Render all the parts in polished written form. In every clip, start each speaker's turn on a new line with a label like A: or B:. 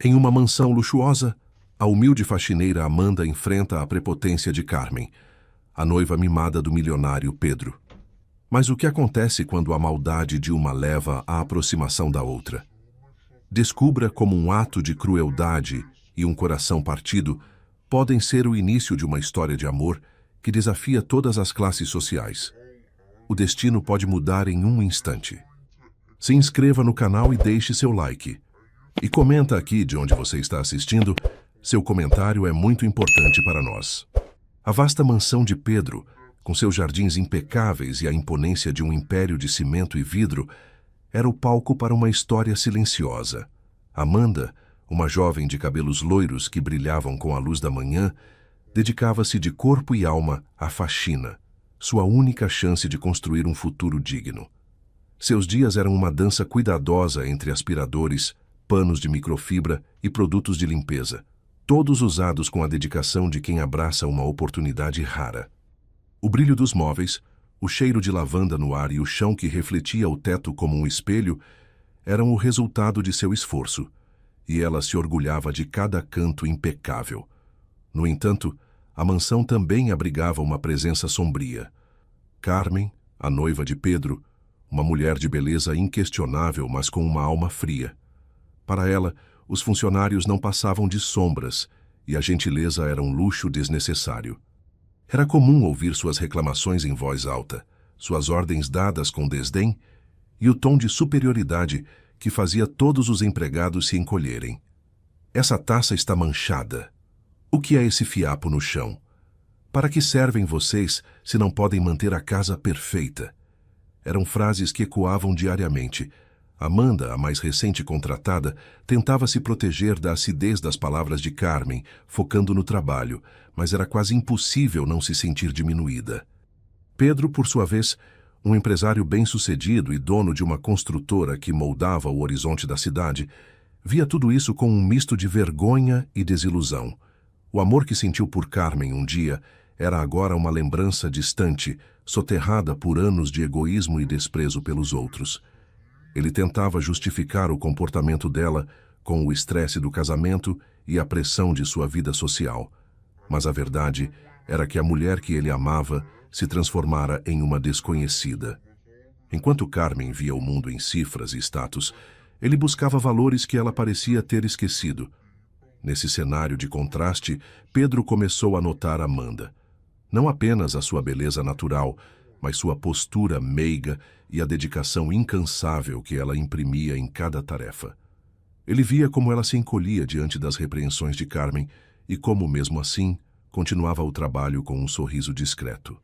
A: Em uma mansão luxuosa, a humilde faxineira Amanda enfrenta a prepotência de Carmen, a noiva mimada do milionário Pedro. Mas o que acontece quando a maldade de uma leva à aproximação da outra? Descubra como um ato de crueldade e um coração partido podem ser o início de uma história de amor que desafia todas as classes sociais. O destino pode mudar em um instante. Se inscreva no canal e deixe seu like. E comenta aqui de onde você está assistindo. Seu comentário é muito importante para nós. A vasta mansão de Pedro, com seus jardins impecáveis e a imponência de um império de cimento e vidro, era o palco para uma história silenciosa. Amanda, uma jovem de cabelos loiros que brilhavam com a luz da manhã, dedicava-se de corpo e alma à faxina, sua única chance de construir um futuro digno. Seus dias eram uma dança cuidadosa entre aspiradores, panos de microfibra e produtos de limpeza, todos usados com a dedicação de quem abraça uma oportunidade rara. O brilho dos móveis, o cheiro de lavanda no ar e o chão que refletia o teto como um espelho eram o resultado de seu esforço, e ela se orgulhava de cada canto impecável. No entanto, a mansão também abrigava uma presença sombria. Carmen, a noiva de Pedro, uma mulher de beleza inquestionável, mas com uma alma fria. Para ela, os funcionários não passavam de sombras e a gentileza era um luxo desnecessário. Era comum ouvir suas reclamações em voz alta, suas ordens dadas com desdém e o tom de superioridade que fazia todos os empregados se encolherem. Essa taça está manchada. O que é esse fiapo no chão? Para que servem vocês se não podem manter a casa perfeita? Eram frases que ecoavam diariamente. Amanda, a mais recente contratada, tentava se proteger da acidez das palavras de Carmen, focando no trabalho, mas era quase impossível não se sentir diminuída. Pedro, por sua vez, um empresário bem-sucedido e dono de uma construtora que moldava o horizonte da cidade, via tudo isso com um misto de vergonha e desilusão. O amor que sentiu por Carmen um dia era agora uma lembrança distante, soterrada por anos de egoísmo e desprezo pelos outros. Ele tentava justificar o comportamento dela com o estresse do casamento e a pressão de sua vida social. Mas a verdade era que a mulher que ele amava se transformara em uma desconhecida. Enquanto Carmen via o mundo em cifras e status, ele buscava valores que ela parecia ter esquecido. Nesse cenário de contraste, Pedro começou a notar Amanda. Não apenas a sua beleza natural, mas sua postura meiga e a dedicação incansável que ela imprimia em cada tarefa. Ele via como ela se encolhia diante das repreensões de Carmen e como, mesmo assim, continuava o trabalho com um sorriso discreto.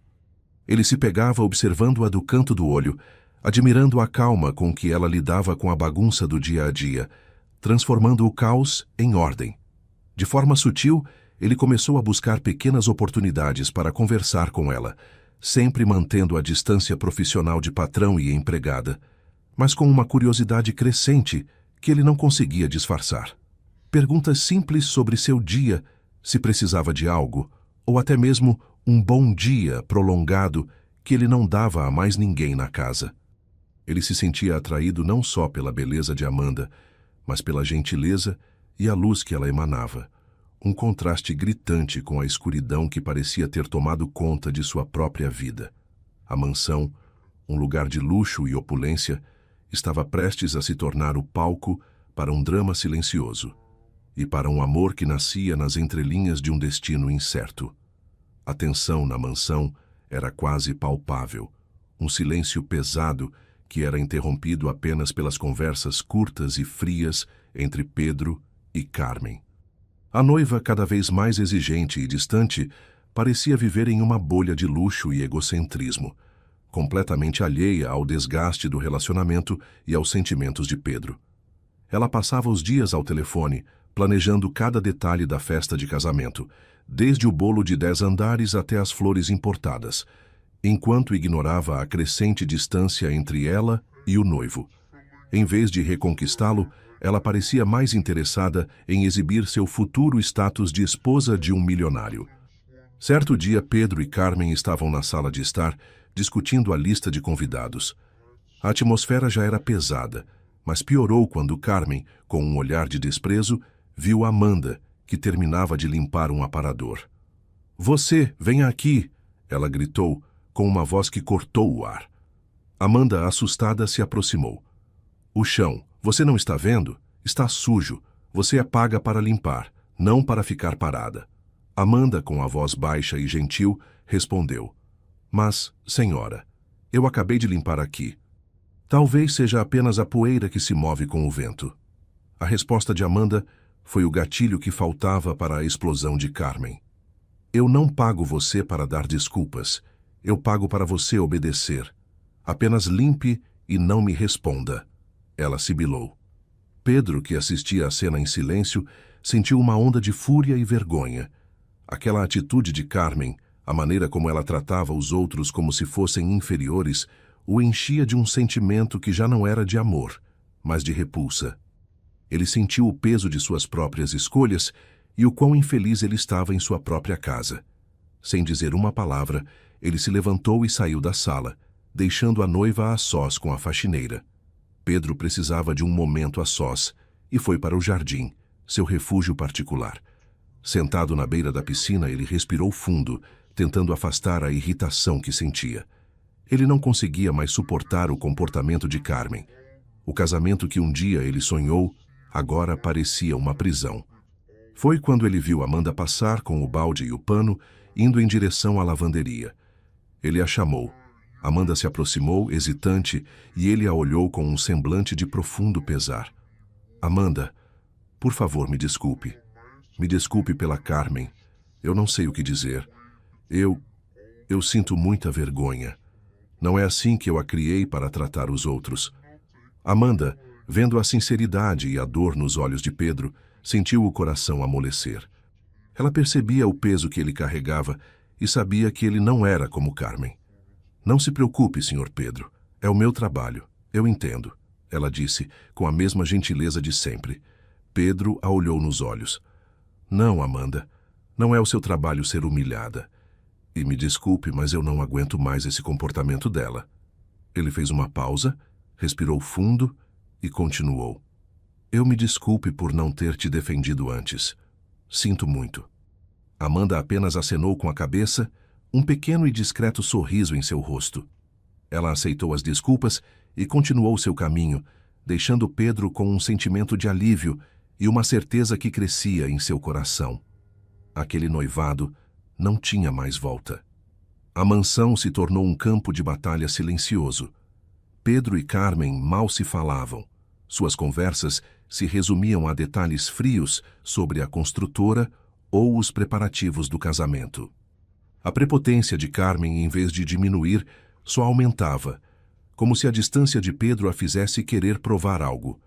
A: Ele se pegava observando-a do canto do olho, admirando a calma com que ela lidava com a bagunça do dia a dia, transformando o caos em ordem. De forma sutil, ele começou a buscar pequenas oportunidades para conversar com ela, sempre mantendo a distância profissional de patrão e empregada, mas com uma curiosidade crescente que ele não conseguia disfarçar. Perguntas simples sobre seu dia, se precisava de algo, ou até mesmo um bom dia prolongado que ele não dava a mais ninguém na casa. Ele se sentia atraído não só pela beleza de Amanda, mas pela gentileza e a luz que ela emanava. Um contraste gritante com a escuridão que parecia ter tomado conta de sua própria vida. A mansão, um lugar de luxo e opulência, estava prestes a se tornar o palco para um drama silencioso e para um amor que nascia nas entrelinhas de um destino incerto. A tensão na mansão era quase palpável, um silêncio pesado que era interrompido apenas pelas conversas curtas e frias entre Pedro e Carmen. A noiva, cada vez mais exigente e distante, parecia viver em uma bolha de luxo e egocentrismo, completamente alheia ao desgaste do relacionamento e aos sentimentos de Pedro. Ela passava os dias ao telefone, planejando cada detalhe da festa de casamento, desde o bolo de 10 andares até as flores importadas, enquanto ignorava a crescente distância entre ela e o noivo. Em vez de reconquistá-lo, ela parecia mais interessada em exibir seu futuro status de esposa de um milionário. Certo dia, Pedro e Carmen estavam na sala de estar, discutindo a lista de convidados. A atmosfera já era pesada, mas piorou quando Carmen, com um olhar de desprezo, viu Amanda, que terminava de limpar um aparador. "Você, venha aqui!" ela gritou, com uma voz que cortou o ar. Amanda, assustada, se aproximou. "O chão, você não está vendo? Está sujo. Você é paga para limpar, não para ficar parada." Amanda, com a voz baixa e gentil, respondeu: "Mas, senhora, eu acabei de limpar aqui. Talvez seja apenas a poeira que se move com o vento." A resposta de Amanda foi o gatilho que faltava para a explosão de Carmen. "Eu não pago você para dar desculpas. Eu pago para você obedecer. Apenas limpe e não me responda." Ela sibilou. Pedro, que assistia à cena em silêncio, sentiu uma onda de fúria e vergonha. Aquela atitude de Carmen, a maneira como ela tratava os outros como se fossem inferiores, o enchia de um sentimento que já não era de amor, mas de repulsa. Ele sentiu o peso de suas próprias escolhas e o quão infeliz ele estava em sua própria casa. Sem dizer uma palavra, ele se levantou e saiu da sala, deixando a noiva a sós com a faxineira. Pedro precisava de um momento a sós e foi para o jardim, seu refúgio particular. Sentado na beira da piscina, ele respirou fundo, tentando afastar a irritação que sentia. Ele não conseguia mais suportar o comportamento de Carmen. O casamento que um dia ele sonhou, agora parecia uma prisão. Foi quando ele viu Amanda passar com o balde e o pano, indo em direção à lavanderia. Ele a chamou. Amanda se aproximou, hesitante, e ele a olhou com um semblante de profundo pesar. "Amanda, por favor, me desculpe. Me desculpe pela Carmen. Eu não sei o que dizer. Eu sinto muita vergonha. Não é assim que eu a criei para tratar os outros." Amanda, vendo a sinceridade e a dor nos olhos de Pedro, sentiu o coração amolecer. Ela percebia o peso que ele carregava e sabia que ele não era como Carmen. "Não se preocupe, Sr. Pedro. É o meu trabalho. Eu entendo," ela disse, com a mesma gentileza de sempre. Pedro a olhou nos olhos. "Não, Amanda. Não é o seu trabalho ser humilhada. E me desculpe, mas eu não aguento mais esse comportamento dela." Ele fez uma pausa, respirou fundo e continuou. "Eu me desculpe por não ter te defendido antes. Sinto muito." Amanda apenas acenou com a cabeça, um pequeno e discreto sorriso em seu rosto. Ela aceitou as desculpas e continuou seu caminho, deixando Pedro com um sentimento de alívio e uma certeza que crescia em seu coração. Aquele noivado não tinha mais volta. A mansão se tornou um campo de batalha silencioso. Pedro e Carmen mal se falavam. Suas conversas se resumiam a detalhes frios sobre a construtora ou os preparativos do casamento. A prepotência de Carmen, em vez de diminuir, só aumentava, como se a distância de Pedro a fizesse querer provar algo.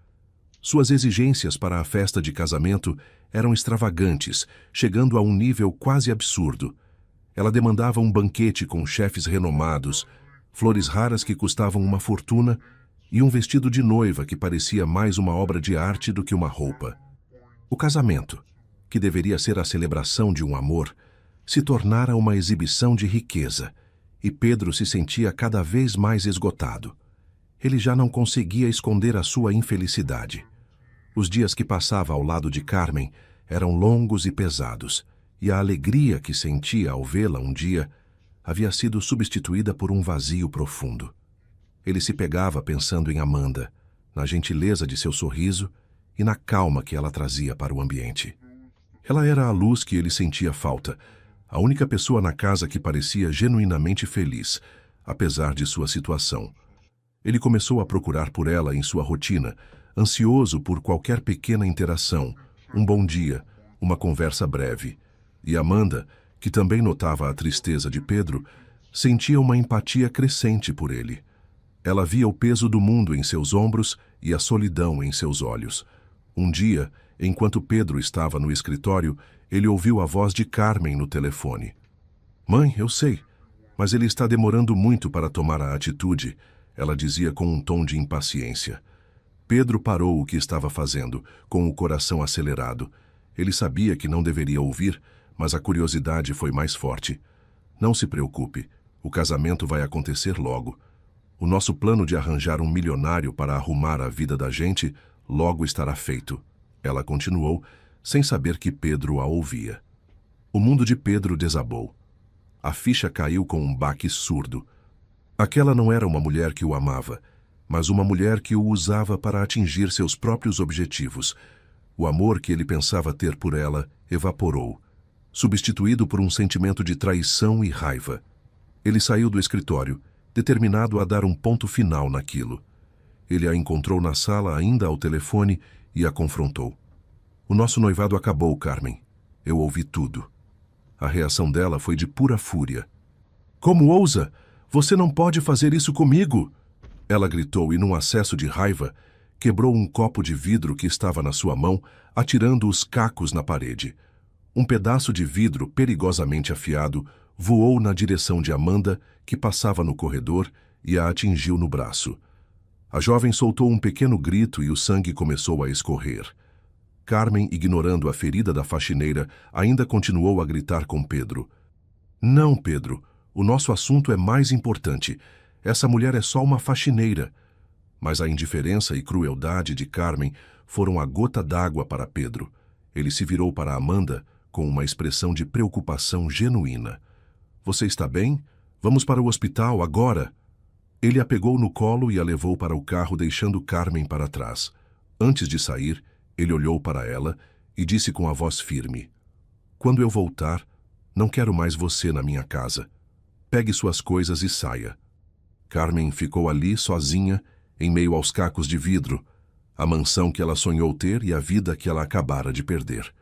A: Suas exigências para a festa de casamento eram extravagantes, chegando a um nível quase absurdo. Ela demandava um banquete com chefes renomados, flores raras que custavam uma fortuna e um vestido de noiva que parecia mais uma obra de arte do que uma roupa. O casamento, que deveria ser a celebração de um amor, se tornara uma exibição de riqueza, e Pedro se sentia cada vez mais esgotado. Ele já não conseguia esconder a sua infelicidade. Os dias que passava ao lado de Carmen eram longos e pesados, e a alegria que sentia ao vê-la um dia havia sido substituída por um vazio profundo. Ele se pegava pensando em Amanda, na gentileza de seu sorriso e na calma que ela trazia para o ambiente. Ela era a luz que ele sentia falta, a única pessoa na casa que parecia genuinamente feliz, apesar de sua situação. Ele começou a procurar por ela em sua rotina, ansioso por qualquer pequena interação, um bom dia, uma conversa breve. E Amanda, que também notava a tristeza de Pedro, sentia uma empatia crescente por ele. Ela via o peso do mundo em seus ombros e a solidão em seus olhos. Um dia, enquanto Pedro estava no escritório, ele ouviu a voz de Carmen no telefone. "Mãe, eu sei, mas ele está demorando muito para tomar a atitude," ela dizia com um tom de impaciência. Pedro parou o que estava fazendo, com o coração acelerado. Ele sabia que não deveria ouvir, mas a curiosidade foi mais forte. "Não se preocupe, o casamento vai acontecer logo. O nosso plano de arranjar um milionário para arrumar a vida da gente logo estará feito," ela continuou, sem saber que Pedro a ouvia. O mundo de Pedro desabou. A ficha caiu com um baque surdo. Aquela não era uma mulher que o amava, mas uma mulher que o usava para atingir seus próprios objetivos. O amor que ele pensava ter por ela evaporou, substituído por um sentimento de traição e raiva. Ele saiu do escritório, determinado a dar um ponto final naquilo. Ele a encontrou na sala ainda ao telefone e a confrontou. "O nosso noivado acabou, Carmen. Eu ouvi tudo." A reação dela foi de pura fúria. "Como ousa? Você não pode fazer isso comigo!" Ela gritou e, num acesso de raiva, quebrou um copo de vidro que estava na sua mão, atirando os cacos na parede. Um pedaço de vidro perigosamente afiado voou na direção de Amanda, que passava no corredor, e a atingiu no braço. A jovem soltou um pequeno grito e o sangue começou a escorrer. Carmen, ignorando a ferida da faxineira, ainda continuou a gritar com Pedro. "Não, Pedro, o nosso assunto é mais importante. Essa mulher é só uma faxineira." Mas a indiferença e crueldade de Carmen foram a gota d'água para Pedro. Ele se virou para Amanda com uma expressão de preocupação genuína. "Você está bem? Vamos para o hospital agora." Ele a pegou no colo e a levou para o carro, deixando Carmen para trás. Antes de sair, ele olhou para ela e disse com a voz firme: "Quando eu voltar, não quero mais você na minha casa. Pegue suas coisas e saia." Carmen ficou ali sozinha, em meio aos cacos de vidro, a mansão que ela sonhou ter e a vida que ela acabara de perder.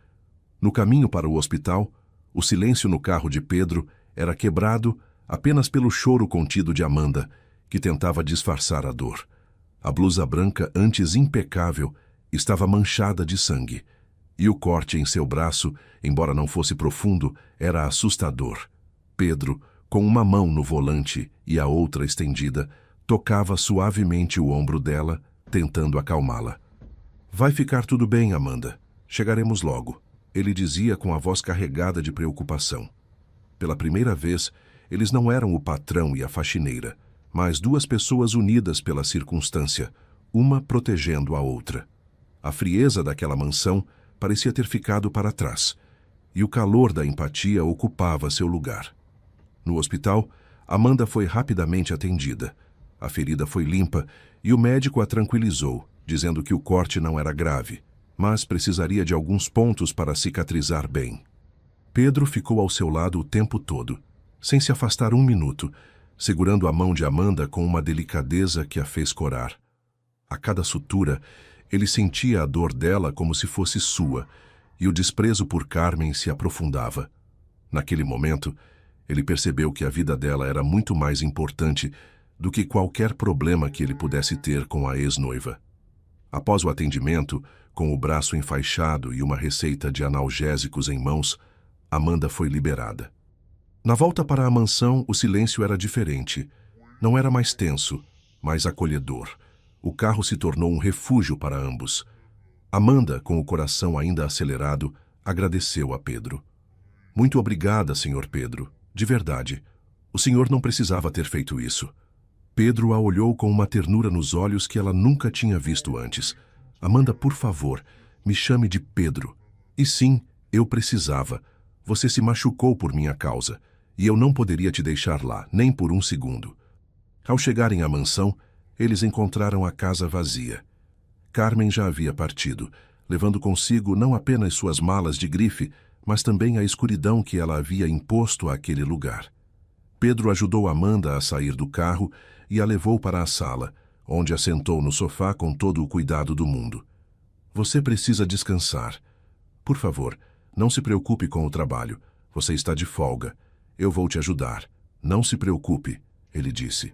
A: No caminho para o hospital, o silêncio no carro de Pedro era quebrado apenas pelo choro contido de Amanda, que tentava disfarçar a dor. A blusa branca, antes impecável, estava manchada de sangue, e o corte em seu braço, embora não fosse profundo, era assustador. Pedro, com uma mão no volante e a outra estendida, tocava suavemente o ombro dela, tentando acalmá-la. "Vai ficar tudo bem, Amanda. Chegaremos logo," ele dizia com a voz carregada de preocupação. Pela primeira vez, eles não eram o patrão e a faxineira, mas duas pessoas unidas pela circunstância, uma protegendo a outra. A frieza daquela mansão parecia ter ficado para trás, e o calor da empatia ocupava seu lugar. No hospital, Amanda foi rapidamente atendida. A ferida foi limpa e o médico a tranquilizou, dizendo que o corte não era grave, mas precisaria de alguns pontos para cicatrizar bem. Pedro ficou ao seu lado o tempo todo, sem se afastar um minuto, segurando a mão de Amanda com uma delicadeza que a fez corar. A cada sutura, ele sentia a dor dela como se fosse sua, e o desprezo por Carmen se aprofundava. Naquele momento, ele percebeu que a vida dela era muito mais importante do que qualquer problema que ele pudesse ter com a ex-noiva. Após o atendimento, com o braço enfaixado e uma receita de analgésicos em mãos, Amanda foi liberada. Na volta para a mansão, o silêncio era diferente. Não era mais tenso, mas acolhedor. O carro se tornou um refúgio para ambos. Amanda, com o coração ainda acelerado, agradeceu a Pedro. "Muito obrigada, Sr. Pedro. De verdade. O senhor não precisava ter feito isso." Pedro a olhou com uma ternura nos olhos que ela nunca tinha visto antes. "Amanda, por favor, me chame de Pedro. E sim, eu precisava. Você se machucou por minha causa, e eu não poderia te deixar lá, nem por um segundo." Ao chegarem à mansão, eles encontraram a casa vazia. Carmen já havia partido, levando consigo não apenas suas malas de grife, mas também a escuridão que ela havia imposto àquele lugar. Pedro ajudou Amanda a sair do carro e a levou para a sala, onde a sentou no sofá com todo o cuidado do mundo. "Você precisa descansar. Por favor, não se preocupe com o trabalho. Você está de folga. Eu vou te ajudar. Não se preocupe," ele disse.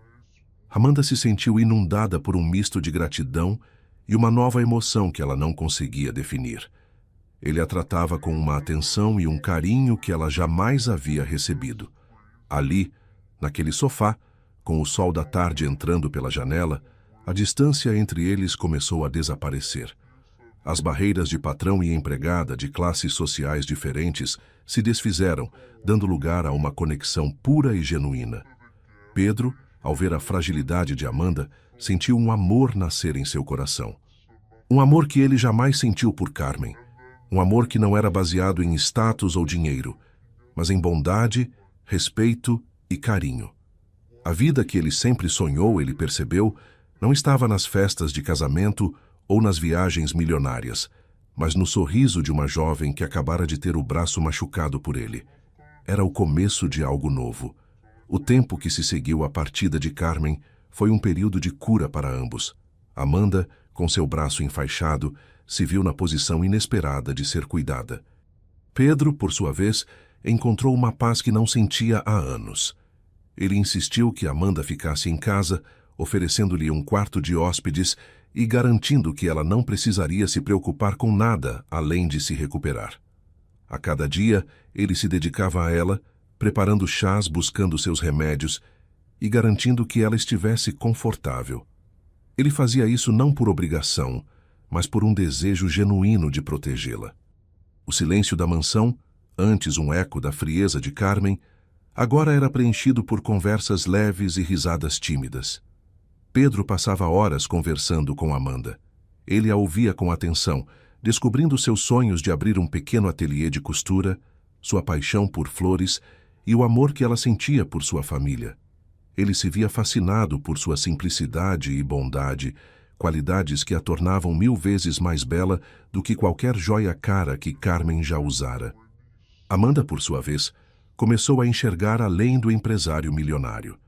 A: Amanda se sentiu inundada por um misto de gratidão e uma nova emoção que ela não conseguia definir. Ele a tratava com uma atenção e um carinho que ela jamais havia recebido. Ali, naquele sofá, com o sol da tarde entrando pela janela, a distância entre eles começou a desaparecer. As barreiras de patrão e empregada de classes sociais diferentes se desfizeram, dando lugar a uma conexão pura e genuína. Pedro, ao ver a fragilidade de Amanda, sentiu um amor nascer em seu coração. Um amor que ele jamais sentiu por Carmen. Um amor que não era baseado em status ou dinheiro, mas em bondade, respeito e carinho. A vida que ele sempre sonhou, ele percebeu, não estava nas festas de casamento ou nas viagens milionárias, mas no sorriso de uma jovem que acabara de ter o braço machucado por ele. Era o começo de algo novo. O tempo que se seguiu à partida de Carmen foi um período de cura para ambos. Amanda, com seu braço enfaixado, se viu na posição inesperada de ser cuidada. Pedro, por sua vez, encontrou uma paz que não sentia há anos. Ele insistiu que Amanda ficasse em casa, oferecendo-lhe um quarto de hóspedes e garantindo que ela não precisaria se preocupar com nada além de se recuperar. A cada dia, ele se dedicava a ela, preparando chás, buscando seus remédios e garantindo que ela estivesse confortável. Ele fazia isso não por obrigação, mas por um desejo genuíno de protegê-la. O silêncio da mansão, antes um eco da frieza de Carmen, agora era preenchido por conversas leves e risadas tímidas. Pedro passava horas conversando com Amanda. Ele a ouvia com atenção, descobrindo seus sonhos de abrir um pequeno ateliê de costura, sua paixão por flores e o amor que ela sentia por sua família. Ele se via fascinado por sua simplicidade e bondade, qualidades que a tornavam 1000 vezes mais bela do que qualquer joia cara que Carmen já usara. Amanda, por sua vez, começou a enxergar além do empresário milionário.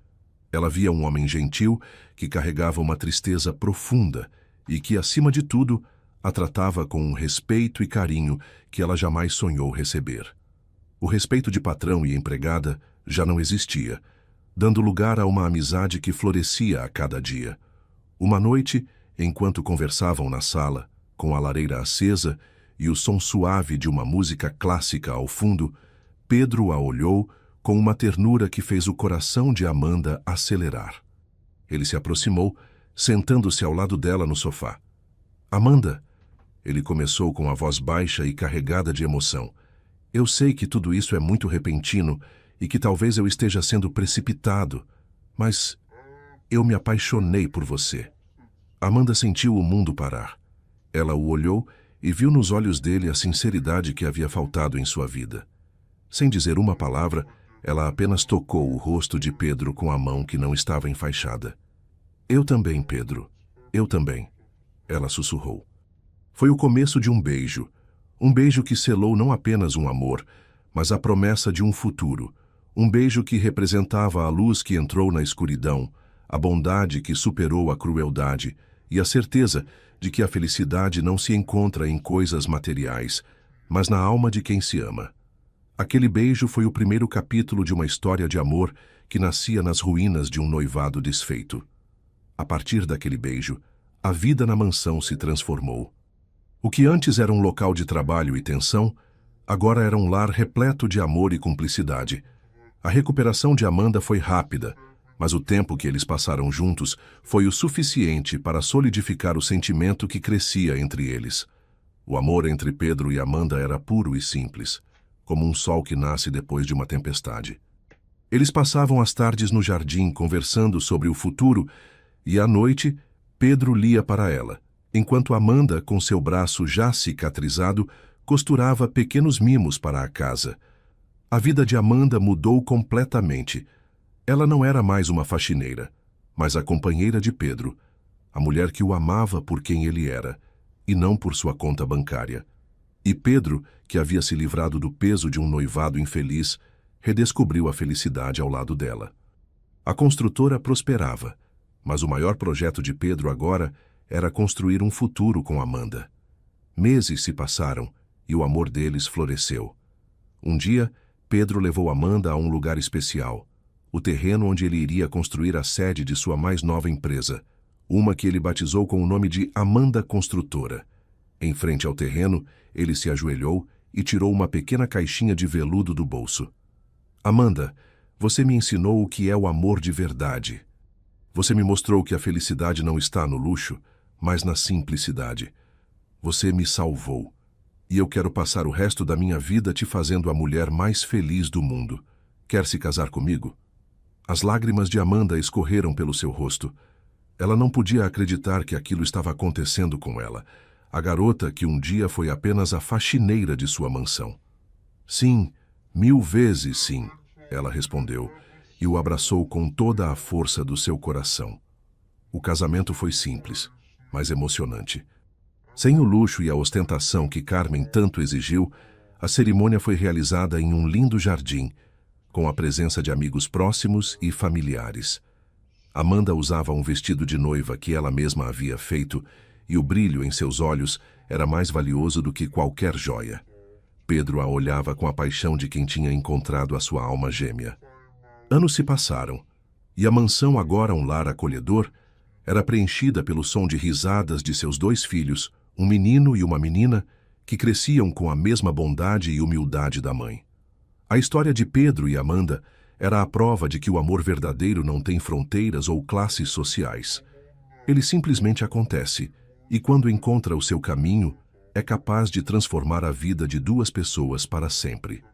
A: Ela via um homem gentil que carregava uma tristeza profunda e que, acima de tudo, a tratava com um respeito e carinho que ela jamais sonhou receber. O respeito de patrão e empregada já não existia, dando lugar a uma amizade que florescia a cada dia. Uma noite, enquanto conversavam na sala, com a lareira acesa e o som suave de uma música clássica ao fundo, Pedro a olhou com uma ternura que fez o coração de Amanda acelerar. Ele se aproximou, sentando-se ao lado dela no sofá. "Amanda", ele começou com a voz baixa e carregada de emoção, "eu sei que tudo isso é muito repentino e que talvez eu esteja sendo precipitado, mas eu me apaixonei por você." Amanda sentiu o mundo parar. Ela o olhou e viu nos olhos dele a sinceridade que havia faltado em sua vida. Sem dizer uma palavra, ela apenas tocou o rosto de Pedro com a mão que não estava enfaixada. "Eu também, Pedro. Eu também", ela sussurrou. Foi o começo de um beijo que selou não apenas um amor, mas a promessa de um futuro. Um beijo que representava a luz que entrou na escuridão, a bondade que superou a crueldade e a certeza de que a felicidade não se encontra em coisas materiais, mas na alma de quem se ama. Aquele beijo foi o primeiro capítulo de uma história de amor que nascia nas ruínas de um noivado desfeito. A partir daquele beijo, a vida na mansão se transformou. O que antes era um local de trabalho e tensão, agora era um lar repleto de amor e cumplicidade. A recuperação de Amanda foi rápida, mas o tempo que eles passaram juntos foi o suficiente para solidificar o sentimento que crescia entre eles. O amor entre Pedro e Amanda era puro e simples, como um sol que nasce depois de uma tempestade. Eles passavam as tardes no jardim conversando sobre o futuro e, à noite, Pedro lia para ela, enquanto Amanda, com seu braço já cicatrizado, costurava pequenos mimos para a casa. A vida de Amanda mudou completamente. Ela não era mais uma faxineira, mas a companheira de Pedro, a mulher que o amava por quem ele era, e não por sua conta bancária. E Pedro, que havia se livrado do peso de um noivado infeliz, redescobriu a felicidade ao lado dela. A construtora prosperava, mas o maior projeto de Pedro agora era construir um futuro com Amanda. Meses se passaram e o amor deles floresceu. Um dia, Pedro levou Amanda a um lugar especial, o terreno onde ele iria construir a sede de sua mais nova empresa, uma que ele batizou com o nome de Amanda Construtora. Em frente ao terreno, ele se ajoelhou e tirou uma pequena caixinha de veludo do bolso. "Amanda, você me ensinou o que é o amor de verdade. Você me mostrou que a felicidade não está no luxo, mas na simplicidade. Você me salvou, e eu quero passar o resto da minha vida te fazendo a mulher mais feliz do mundo. Quer se casar comigo?" As lágrimas de Amanda escorreram pelo seu rosto. Ela não podia acreditar que aquilo estava acontecendo com ela. a garota que um dia foi apenas a faxineira de sua mansão. Sim, 1000 vezes sim, ela respondeu, e o abraçou com toda a força do seu coração. O casamento foi simples, mas emocionante. Sem o luxo e a ostentação que Carmen tanto exigiu, a cerimônia foi realizada em um lindo jardim, com a presença de amigos próximos e familiares. Amanda usava um vestido de noiva que ela mesma havia feito, e o brilho em seus olhos era mais valioso do que qualquer joia. Pedro a olhava com a paixão de quem tinha encontrado a sua alma gêmea. Anos se passaram, e a mansão, agora um lar acolhedor, era preenchida pelo som de risadas de seus 2 filhos, um menino e uma menina, que cresciam com a mesma bondade e humildade da mãe. A história de Pedro e Amanda era a prova de que o amor verdadeiro não tem fronteiras ou classes sociais. Ele simplesmente acontece, e quando encontra o seu caminho, é capaz de transformar a vida de 2 pessoas para sempre.